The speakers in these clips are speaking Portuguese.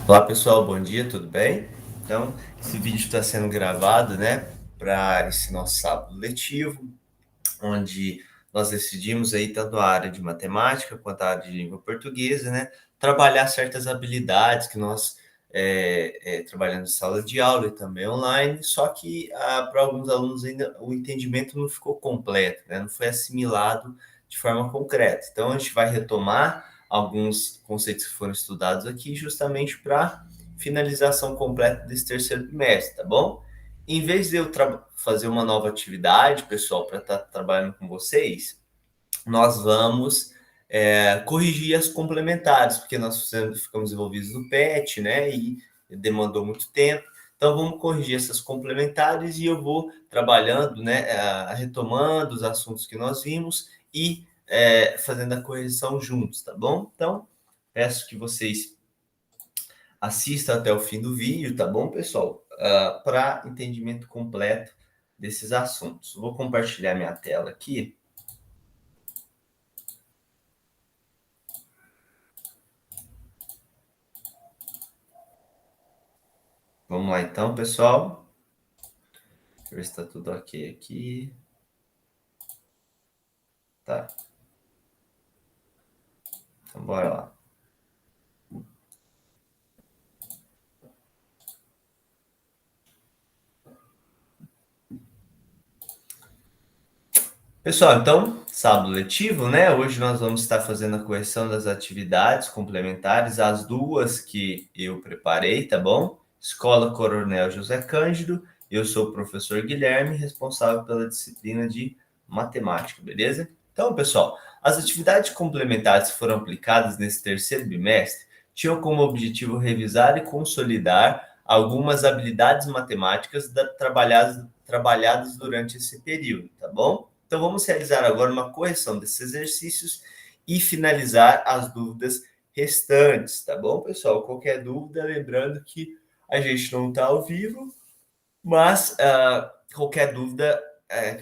Olá pessoal, bom dia, tudo bem? Então, esse vídeo está sendo gravado, né, para esse nosso sábado letivo, onde nós decidimos aí tanto a área de matemática quanto a área de língua portuguesa, né, trabalhar certas habilidades que nós trabalhamos em sala de aula e também online, só que para alguns alunos ainda o entendimento não ficou completo, né, não foi assimilado de forma concreta. Então, a gente vai retomar alguns conceitos que foram estudados aqui justamente para finalização completa desse terceiro bimestre, tá bom? Em vez de eu fazer uma nova atividade, pessoal, para estar trabalhando com vocês, nós vamos corrigir as complementares, porque nós ficamos envolvidos no PET, né? E demandou muito tempo. Então, vamos corrigir essas complementares e eu vou trabalhando, né? Retomando os assuntos que nós vimos e fazendo a correção juntos, tá bom? Então, peço que vocês assista até o fim do vídeo, tá bom, pessoal? Para entendimento completo desses assuntos. Vou compartilhar minha tela aqui. Vamos lá então, pessoal. Deixa eu ver se está tudo ok aqui. Tá. Então, bora lá. Pessoal, então, sábado letivo, né? Hoje nós vamos estar fazendo a correção das atividades complementares, as duas que eu preparei, tá bom? Escola Coronel José Cândido, eu sou o professor Guilherme, responsável pela disciplina de matemática, beleza? Então, pessoal, as atividades complementares que foram aplicadas nesse terceiro bimestre tinham como objetivo revisar e consolidar algumas habilidades matemáticas trabalhadas durante esse período, tá bom? Então, vamos realizar agora uma correção desses exercícios e finalizar as dúvidas restantes, tá bom, pessoal? Qualquer dúvida, lembrando que a gente não está ao vivo, mas qualquer dúvida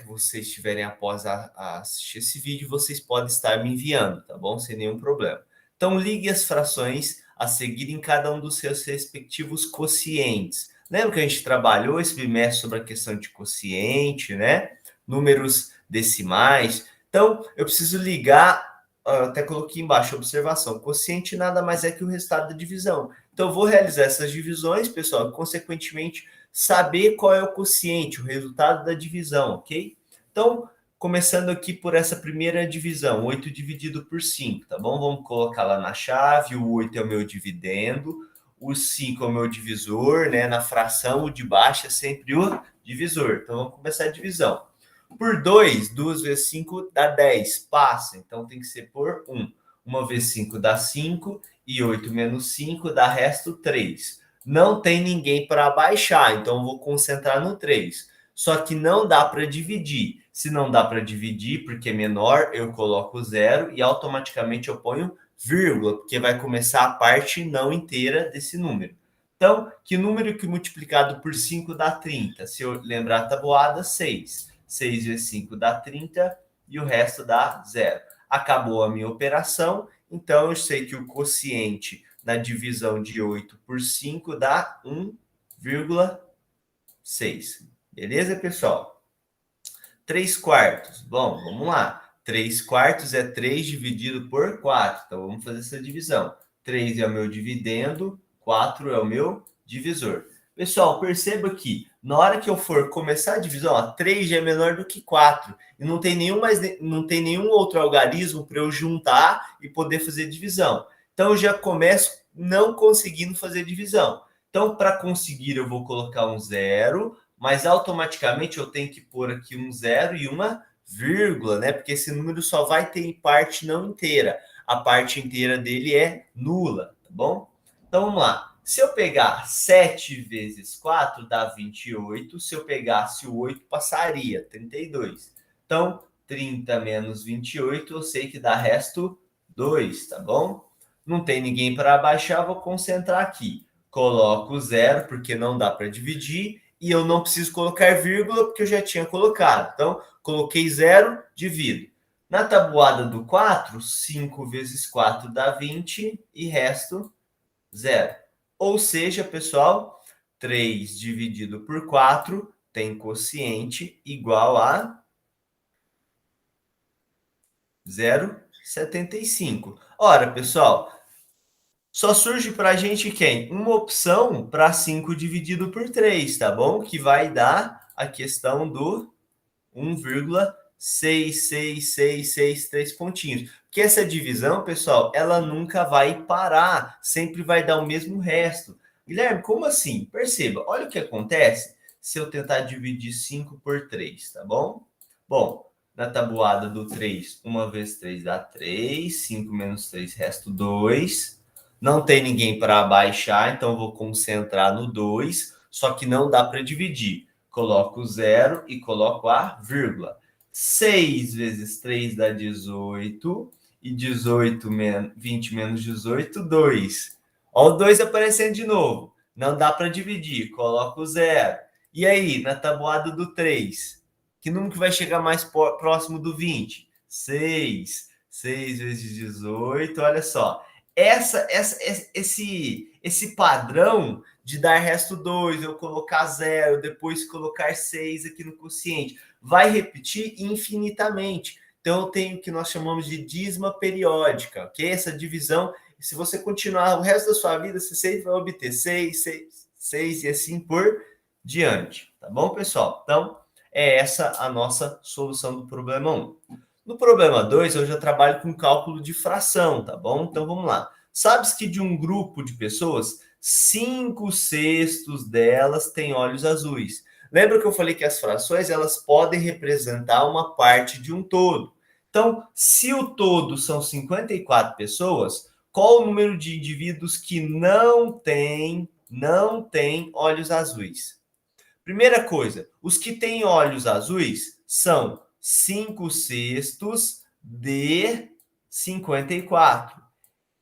que vocês tiverem após assistir esse vídeo, vocês podem estar me enviando, tá bom? Sem nenhum problema. Então, ligue as frações a seguir em cada um dos seus respectivos quocientes. Lembra que a gente trabalhou esse bimestre sobre a questão de quociente, né? Números decimais. Então, eu preciso ligar, até coloquei embaixo, observação. Quociente nada mais é que o resultado da divisão. Então, eu vou realizar essas divisões, pessoal, e, consequentemente, saber qual é o quociente, o resultado da divisão, ok? Então, começando aqui por essa primeira divisão, 8 dividido por 5, tá bom? Vamos colocar lá na chave, o 8 é o meu dividendo, o 5 é o meu divisor, né? Na fração, o de baixo é sempre o divisor. Então, vamos começar a divisão. Por 2, 2 vezes 5 dá 10, passa. Então, tem que ser por 1. 1 vezes 5 dá 5 e 8 menos 5 dá resto 3. Não tem ninguém para baixar, então eu vou concentrar no 3. Só que não dá para dividir. Se não dá para dividir, porque é menor, eu coloco 0 e automaticamente eu ponho vírgula, porque vai começar a parte não inteira desse número. Então, que número que multiplicado por 5 dá 30? Se eu lembrar a tabuada, 6. 6 vezes 5 dá 30 e o resto dá 0. Acabou a minha operação, então eu sei que o quociente na divisão de 8 por 5 dá 1,6. Beleza, pessoal? 3 quartos. Bom, vamos lá. 3 quartos é 3 dividido por 4. Então, vamos fazer essa divisão. 3 é o meu dividendo, 4 é o meu divisor. Pessoal, perceba que na hora que eu for começar a divisão, ó, 3 já é menor do que 4. E não tem nenhum outro algarismo para eu juntar e poder fazer divisão. Então, eu já começo não conseguindo fazer divisão. Então, para conseguir, eu vou colocar um zero, mas automaticamente eu tenho que pôr aqui um zero e uma vírgula, né? Porque esse número só vai ter parte não inteira. A parte inteira dele é nula, tá bom? Então vamos lá. Se eu pegar 7 vezes 4 dá 28. Se eu pegasse o 8, passaria 32. Então, 30 menos 28, eu sei que dá resto 2, tá bom? Não tem ninguém para abaixar, vou concentrar aqui. Coloco zero, porque não dá para dividir, e eu não preciso colocar vírgula, porque eu já tinha colocado. Então, coloquei zero, divido. Na tabuada do 4, 5 vezes 4 dá 20 e resto zero. Ou seja, pessoal, 3 dividido por 4 tem quociente igual a 0,75. Ora, pessoal, só surge para a gente quem? Uma opção para 5 dividido por 3, tá bom? Que vai dar a questão do 1,66663 pontinhos. Porque essa divisão, pessoal, ela nunca vai parar, sempre vai dar o mesmo resto. Guilherme, como assim? Perceba, olha o que acontece se eu tentar dividir 5 por 3, tá bom? Bom, na tabuada do 3, 1 vezes 3 dá 3, 5 menos 3 resta 2. Não tem ninguém para baixar, então vou concentrar no 2, só que não dá para dividir. Coloco o zero e coloco a vírgula. 6 vezes 3 dá 18. E 20 menos 18, 2. Olha o 2 aparecendo de novo. Não dá para dividir. Coloco o zero. E aí, na tabuada do 3? Que número que vai chegar mais próximo do 20? 6. 6 vezes 18, olha só. Esse padrão de dar resto 2, eu colocar 0, depois colocar 6 aqui no quociente, vai repetir infinitamente. Então, eu tenho o que nós chamamos de dízima periódica, ok? Essa divisão, se você continuar o resto da sua vida, você sempre vai obter 6, 6, 6 e assim por diante. Tá bom, pessoal? Então, é essa a nossa solução do problema 1. No problema 2, eu já trabalho com cálculo de fração, tá bom? Então, vamos lá. Sabes que de um grupo de pessoas, 5/6 delas têm olhos azuis. Lembra que eu falei que as frações elas podem representar uma parte de um todo. Então, se o todo são 54 pessoas, qual o número de indivíduos que não tem olhos azuis? Primeira coisa, os que têm olhos azuis são 5/6 de 54.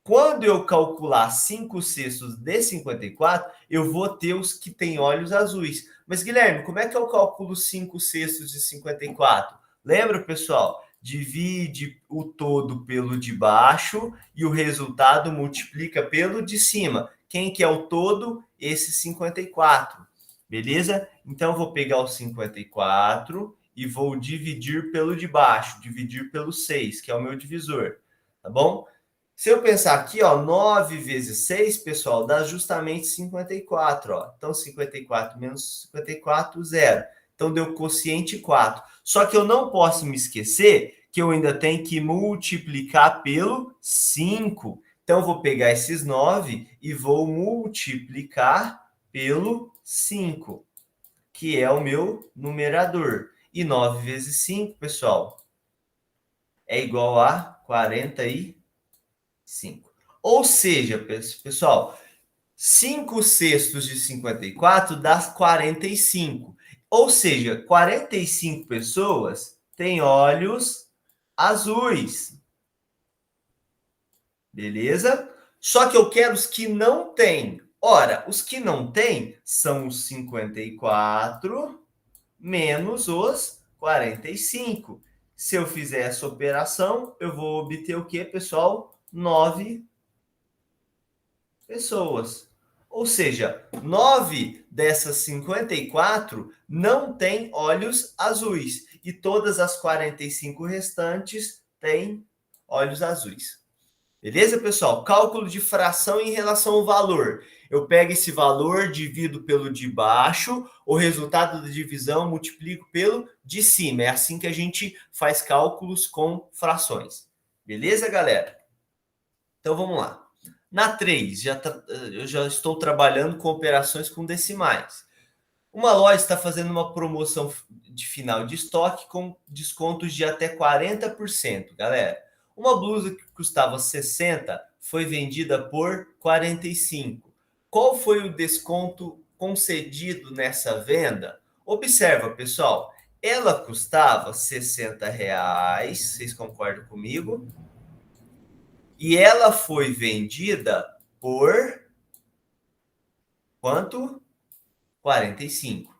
Quando eu calcular 5/6 de 54, eu vou ter os que têm olhos azuis. Mas, Guilherme, como é que eu calculo 5/6 de 54? Lembra, pessoal? Divide o todo pelo de baixo e o resultado multiplica pelo de cima. Quem que é o todo? Esse 54. Beleza? Então, eu vou pegar o 54 e vou dividir pelo de baixo, dividir pelo 6, que é o meu divisor. Tá bom? Se eu pensar aqui, ó, 9 vezes 6, pessoal, dá justamente 54, ó. Então, 54 menos 54, 0. Então, deu quociente 4. Só que eu não posso me esquecer que eu ainda tenho que multiplicar pelo 5. Então, eu vou pegar esses 9 e vou multiplicar pelo 5, que é o meu numerador. E 9 vezes 5, pessoal, é igual a 45. Ou seja, pessoal, 5/6 de 54 dá 45. Ou seja, 45 pessoas têm olhos azuis. Beleza? Só que eu quero os que não têm. Ora, os que não têm são os 54 menos os 45. Se eu fizer essa operação, eu vou obter o que, pessoal? 9 pessoas. Ou seja, 9 dessas 54 não têm olhos azuis. E todas as 45 restantes têm olhos azuis. Beleza, pessoal? Cálculo de fração em relação ao valor. Eu pego esse valor, divido pelo de baixo, o resultado da divisão multiplico pelo de cima. É assim que a gente faz cálculos com frações. Beleza, galera? Então vamos lá. Na 3, eu já estou trabalhando com operações com decimais. Uma loja está fazendo uma promoção de final de estoque com descontos de até 40%, galera. Uma blusa que custava 60 foi vendida por 45. Qual foi o desconto concedido nessa venda? Observa, pessoal. Ela custava R$ 60, vocês concordam comigo? E ela foi vendida por quanto? 45.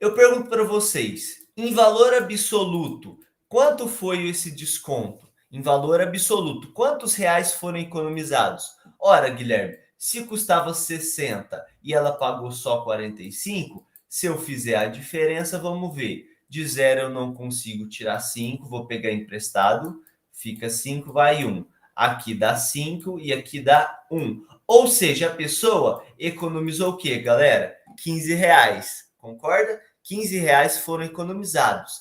Eu pergunto para vocês, em valor absoluto, quanto foi esse desconto? em valor absoluto, quantos reais foram economizados? Ora, Guilherme, se custava 60 e ela pagou só 45, se eu fizer a diferença, vamos ver. De 0 eu não consigo tirar 5, vou pegar emprestado, fica 5, vai 1. Aqui dá 5 e aqui dá 1. Ou seja, a pessoa economizou o quê, galera? 15 reais, concorda? 15 reais foram economizados.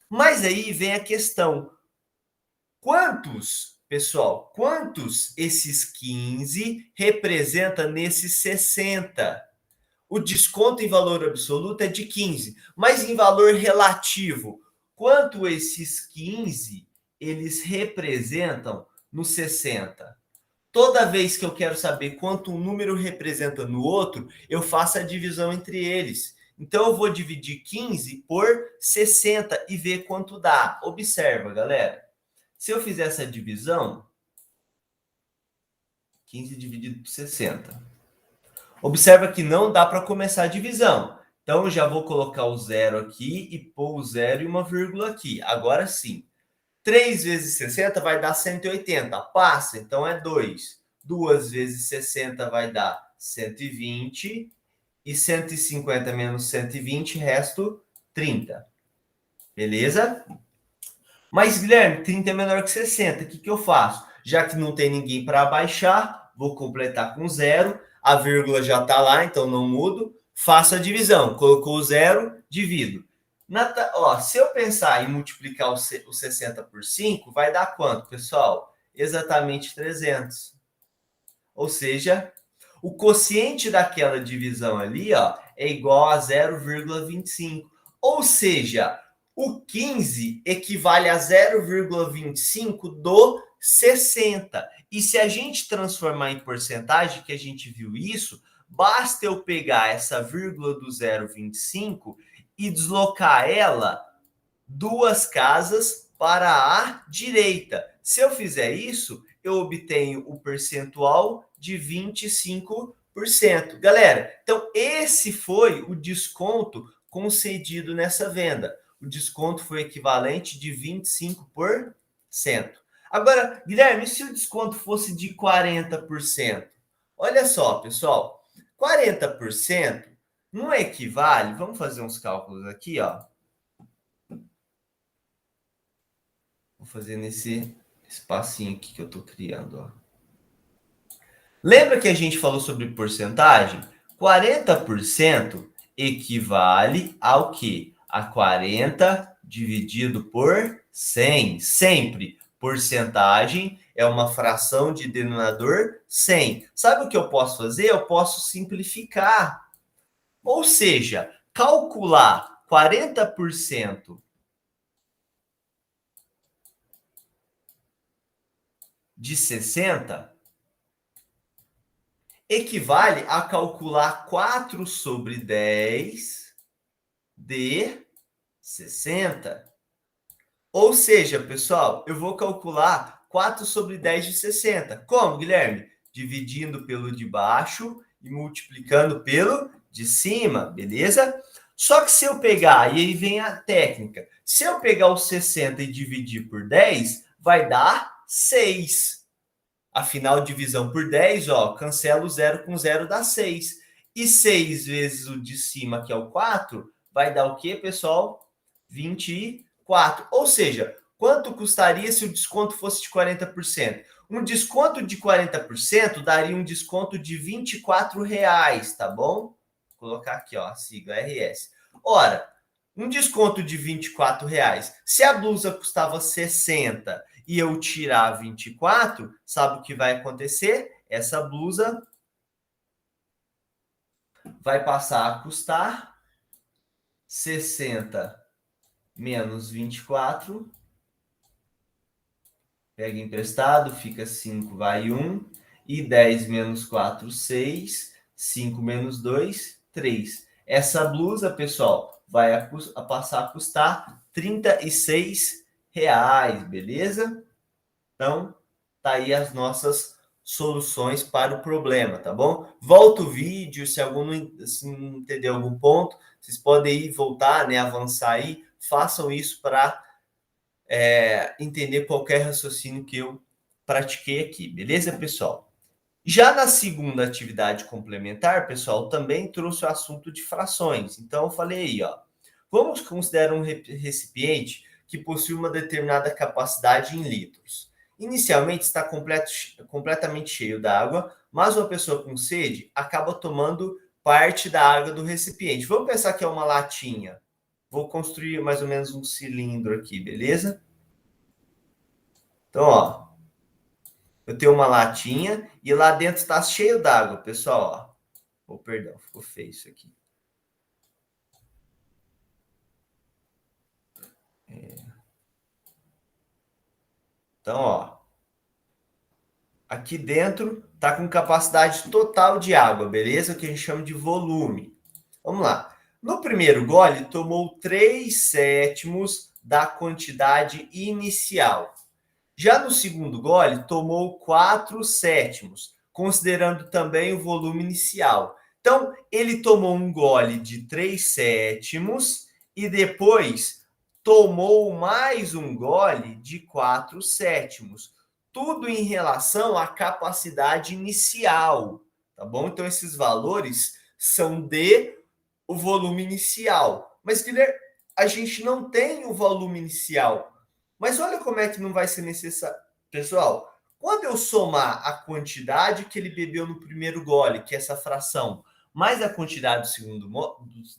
Mas aí vem a questão, quantos, pessoal, quantos esses 15 representa nesses 60? O desconto em valor absoluto é de 15, mas em valor relativo, quanto esses 15 eles representam no 60? Toda vez que eu quero saber quanto um número representa no outro, eu faço a divisão entre eles. Então eu vou dividir 15 por 60 e ver quanto dá. Observa, galera. Se eu fizer essa divisão, 15 dividido por 60. Observa que não dá para começar a divisão. Então, eu já vou colocar o zero aqui e pôr o zero e uma vírgula aqui. Agora sim. 3 vezes 60 vai dar 180. Passa, então é 2. 2 vezes 60 vai dar 120. E 150 menos 120, resto 30. Beleza? Mas, Guilherme, 30 é menor que 60. O que eu faço? Já que não tem ninguém para abaixar, vou completar com zero. A vírgula já está lá, então não mudo. Faço a divisão. Colocou o zero, divido. Se eu pensar em multiplicar o 60 por 5, vai dar quanto, pessoal? Exatamente 300. Ou seja, o quociente daquela divisão ali, é igual a 0,25. Ou seja, o 15 equivale a 0,25 do 60. E se a gente transformar em porcentagem, que a gente viu isso, basta eu pegar essa vírgula do 0,25 e deslocar ela 2 casas para a direita. Se eu fizer isso, eu obtenho o percentual de 25%. Galera, então esse foi o desconto concedido nessa venda. O desconto foi equivalente de 25%. Agora, Guilherme, e se o desconto fosse de 40%? Olha só, pessoal, 40% não equivale, vamos fazer uns cálculos aqui, ó. Vou fazer nesse espacinho aqui que eu estou criando, ó. Lembra que a gente falou sobre porcentagem? 40% equivale ao quê? A 40 dividido por 100. Sempre. Porcentagem é uma fração de denominador 100. Sabe o que eu posso fazer? Eu posso simplificar. Ou seja, calcular 40% de 60 equivale a calcular 4 sobre 10 de 60. Ou seja, pessoal, eu vou calcular 4 sobre 10 de 60. Como, Guilherme? Dividindo pelo de baixo e multiplicando pelo de cima, beleza? Só que se eu pegar, e aí vem a técnica, se eu pegar o 60 e dividir por 10, vai dar 6. Afinal, divisão por 10, cancela o 0 com 0, dá 6. E 6 vezes o de cima, que é o 4, vai dar o quê, pessoal? 24. Ou seja, quanto custaria se o desconto fosse de 40%? Um desconto de 40% daria um desconto de R$ 24, tá bom? Vou colocar aqui, a sigla RS. Ora, um desconto de R$ 24, se a blusa custava 60 e eu tirar 24, sabe o que vai acontecer? Essa blusa vai passar a custar 60 menos 24. Pega emprestado, fica 5, vai 1. E 10 menos 4, 6. 5 menos 2, 3. Essa blusa, pessoal, vai passar a custar R$ 36, beleza? Então, tá aí as nossas soluções para o problema, tá bom? Volta o vídeo, se não entender algum ponto, vocês podem ir voltar, né, avançar aí, façam isso para entender qualquer raciocínio que eu pratiquei aqui, beleza, pessoal? Já na segunda atividade complementar, pessoal, também trouxe o assunto de frações. Então, eu falei aí, ó, vamos considerar um recipiente que possui uma determinada capacidade em litros. Inicialmente está completamente cheio d'água, mas uma pessoa com sede acaba tomando parte da água do recipiente. Vamos pensar que é uma latinha. Vou construir mais ou menos um cilindro aqui, beleza? Então, ó, eu tenho uma latinha e lá dentro está cheio d'água, pessoal. Ó. Oh, perdão, ficou feio isso aqui. Então, ó, aqui dentro está com capacidade total de água, beleza? O que a gente chama de volume. Vamos lá. No primeiro gole, tomou 3/7 da quantidade inicial. Já no segundo gole, tomou 4/7, considerando também o volume inicial. Então, ele tomou um gole de 3/7 e depois tomou mais um gole de 4/7. Tudo em relação à capacidade inicial, tá bom? Então, esses valores são de o volume inicial. Mas, Guilherme, a gente não tem o volume inicial. Mas olha como é que não vai ser necessário. Pessoal, quando eu somar a quantidade que ele bebeu no primeiro gole, que é essa fração, mais a quantidade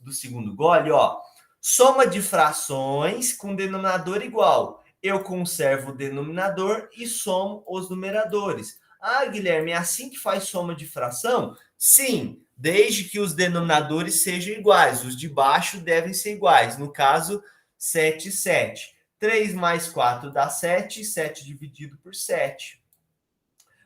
do segundo gole, ó, soma de frações com denominador igual. Eu conservo o denominador e somo os numeradores. Ah, Guilherme, é assim que faz soma de fração? Sim, desde que os denominadores sejam iguais. Os de baixo devem ser iguais. No caso, 7 e 7. 3 mais 4 dá 7, 7 dividido por 7.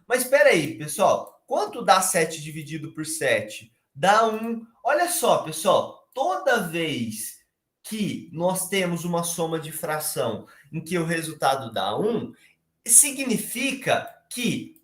Mas espera aí, pessoal, quanto dá 7 dividido por 7? Dá 1. Olha só, pessoal, toda vez que nós temos uma soma de fração em que o resultado dá 1, significa que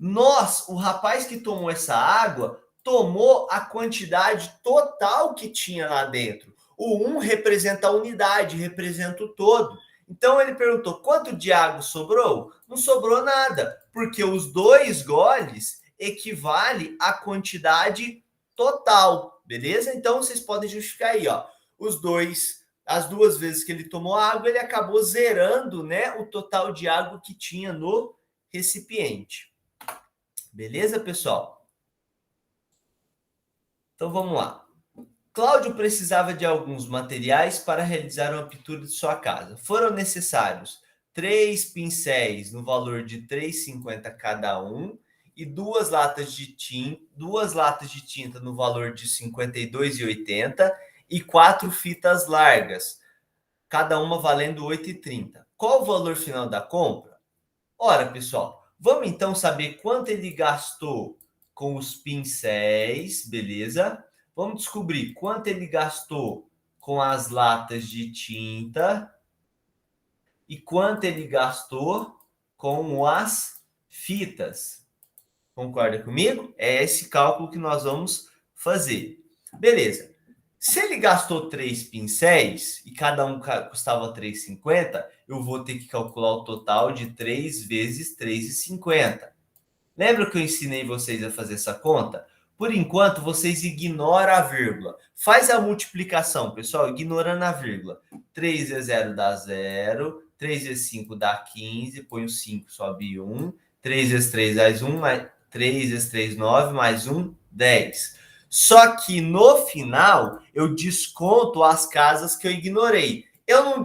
o rapaz que tomou essa água, tomou a quantidade total que tinha lá dentro. O 1 representa a unidade, representa o todo. Então ele perguntou: quanto de água sobrou? Não sobrou nada, porque os 2 goles equivale à quantidade total, beleza? Então vocês podem justificar aí, ó. As 2 vezes que ele tomou água, ele acabou zerando, né, o total de água que tinha no recipiente. Beleza, pessoal? Então vamos lá. Cláudio precisava de alguns materiais para realizar uma pintura de sua casa. Foram necessários 3 pincéis no valor de R$ 3,50 cada um e 2 latas de tinta no valor de R$ 52,80 e 4 fitas largas, cada uma valendo R$ 8,30. Qual o valor final da compra? Ora, pessoal, vamos então saber quanto ele gastou com os pincéis, beleza? Vamos descobrir quanto ele gastou com as latas de tinta e quanto ele gastou com as fitas. Concorda comigo? É esse cálculo que nós vamos fazer. Beleza. Se ele gastou 3 pincéis e cada um custava 3,50, eu vou ter que calcular o total de 3 vezes 3,50. Lembra que eu ensinei vocês a fazer essa conta? Por enquanto, vocês ignoram a vírgula. Faz a multiplicação, pessoal, ignorando a vírgula. 3 vezes 0 dá 0. 3 vezes 5 dá 15. Põe o 5, sobe 1. 3 vezes 3 dá 1. 3 vezes 3, 9. Mais 1, 10. Só que no final, eu desconto as casas que eu ignorei. Eu não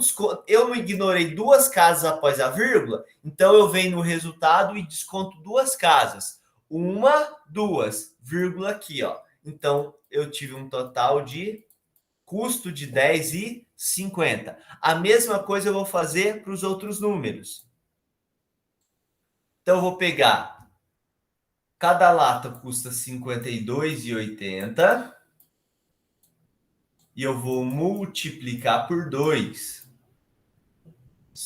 ignorei 2 casas após a vírgula, então eu venho no resultado e desconto 2 casas. 1, 2, vírgula aqui, ó. Então, eu tive um total de custo de 10,50. A mesma coisa eu vou fazer para os outros números. Então, eu vou pegar. Cada lata custa R$ 52,80. E eu vou multiplicar por 2.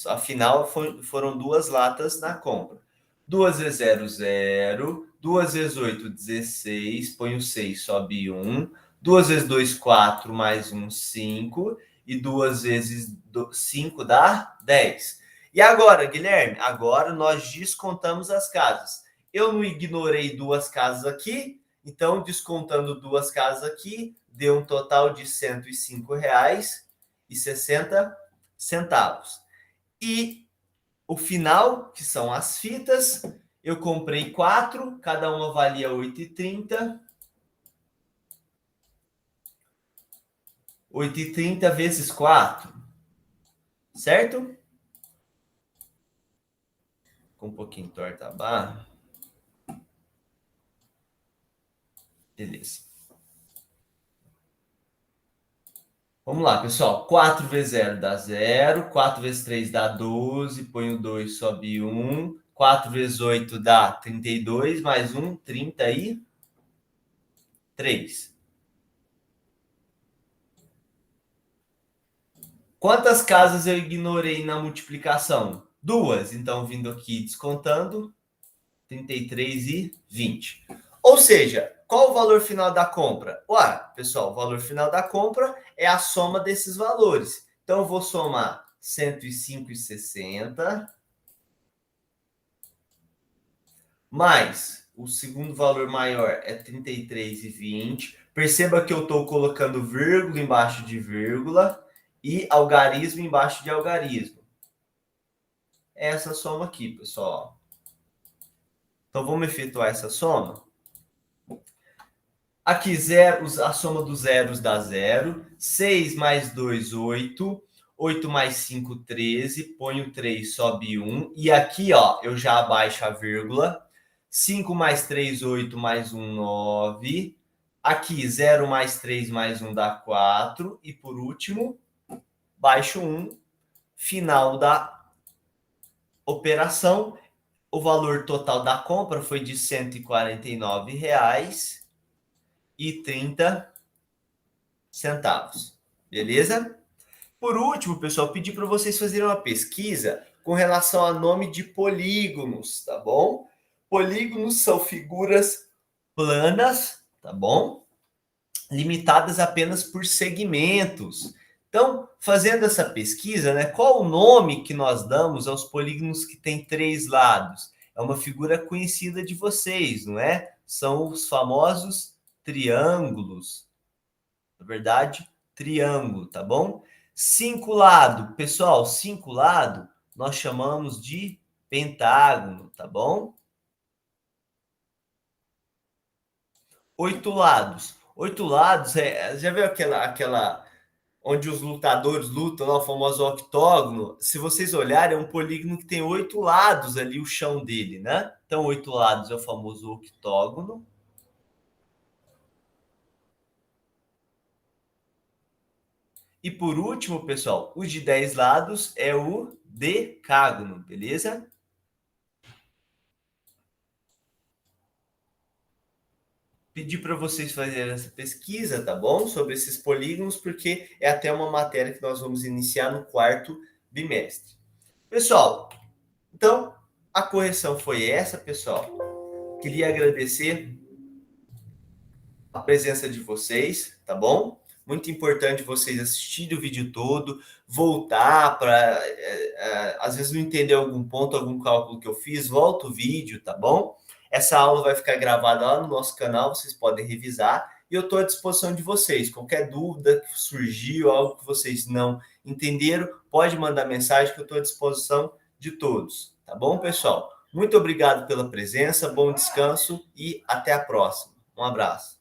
Afinal, foram 2 latas na compra. 2 vezes 0, 0. 2 vezes 8, 16. Põe o 6, sobe 1. 2 vezes 2, 4. Mais 1, 5. E 2 vezes 5 dá 10. E agora, Guilherme? Agora nós descontamos as casas. Eu não ignorei duas casas aqui, então descontando duas casas aqui, deu um total de R$ 105,60. E o final, que são as fitas, eu comprei 4, cada uma valia 8,30. 8,30 vezes 4, certo? Com um pouquinho torta a barra. Beleza. Vamos lá, pessoal. 4 vezes 0 dá 0. 4 vezes 3 dá 12. Põe o 2, sobe 1. 4 vezes 8 dá 32. Mais 1, 33. Quantas casas eu ignorei na multiplicação? Duas. Então, vindo aqui descontando, 33 e 20. Ou seja, qual o valor final da compra? Ué, pessoal, o valor final da compra é a soma desses valores. Então, eu vou somar 105,60 mais o segundo valor maior é 33,20. Perceba que eu estou colocando vírgula embaixo de vírgula e algarismo embaixo de algarismo. Essa soma aqui, pessoal. Então, vamos efetuar essa soma. Aqui, zero, a soma dos zeros dá 0. 6 mais 2, 8. 8 mais 5, 13. Põe o 3, sobe 1. E aqui, ó, eu já abaixo a vírgula. 5 mais 3, 8 mais 1, 9. Aqui, 0 mais 3 mais 1 dá 4. E por último, baixo 1. Final da operação. O valor total da compra foi de R$ 149,30. Beleza? Por último, pessoal, pedi para vocês fazerem uma pesquisa com relação a nome de polígonos, tá bom? Polígonos são figuras planas, tá bom? Limitadas apenas por segmentos. Então, fazendo essa pesquisa, né, qual o nome que nós damos aos polígonos que têm 3 lados? É uma figura conhecida de vocês, não é? São os famosos triângulos. Na verdade, triângulo, tá bom? 5 lados, pessoal, 5 lados nós chamamos de pentágono, tá bom? 8 lados. 8 lados, já viu aquela onde os lutadores lutam, lá, o famoso octógono? Se vocês olharem, é um polígono que tem 8 lados ali, o chão dele, né? Então, 8 lados é o famoso octógono. E por último, pessoal, o de 10 lados é o decágono, beleza? Pedir para vocês fazerem essa pesquisa, tá bom? Sobre esses polígonos, porque é até uma matéria que nós vamos iniciar no 4º bimestre. Pessoal, então a correção foi essa, pessoal. Queria agradecer a presença de vocês, tá bom? Muito importante vocês assistirem o vídeo todo, voltar para, às vezes não entender algum ponto, algum cálculo que eu fiz, volta o vídeo, tá bom? Essa aula vai ficar gravada lá no nosso canal, vocês podem revisar, e eu estou à disposição de vocês. Qualquer dúvida que surgiu, algo que vocês não entenderam, pode mandar mensagem que eu estou à disposição de todos, tá bom, pessoal? Muito obrigado pela presença, bom descanso e até a próxima. Um abraço.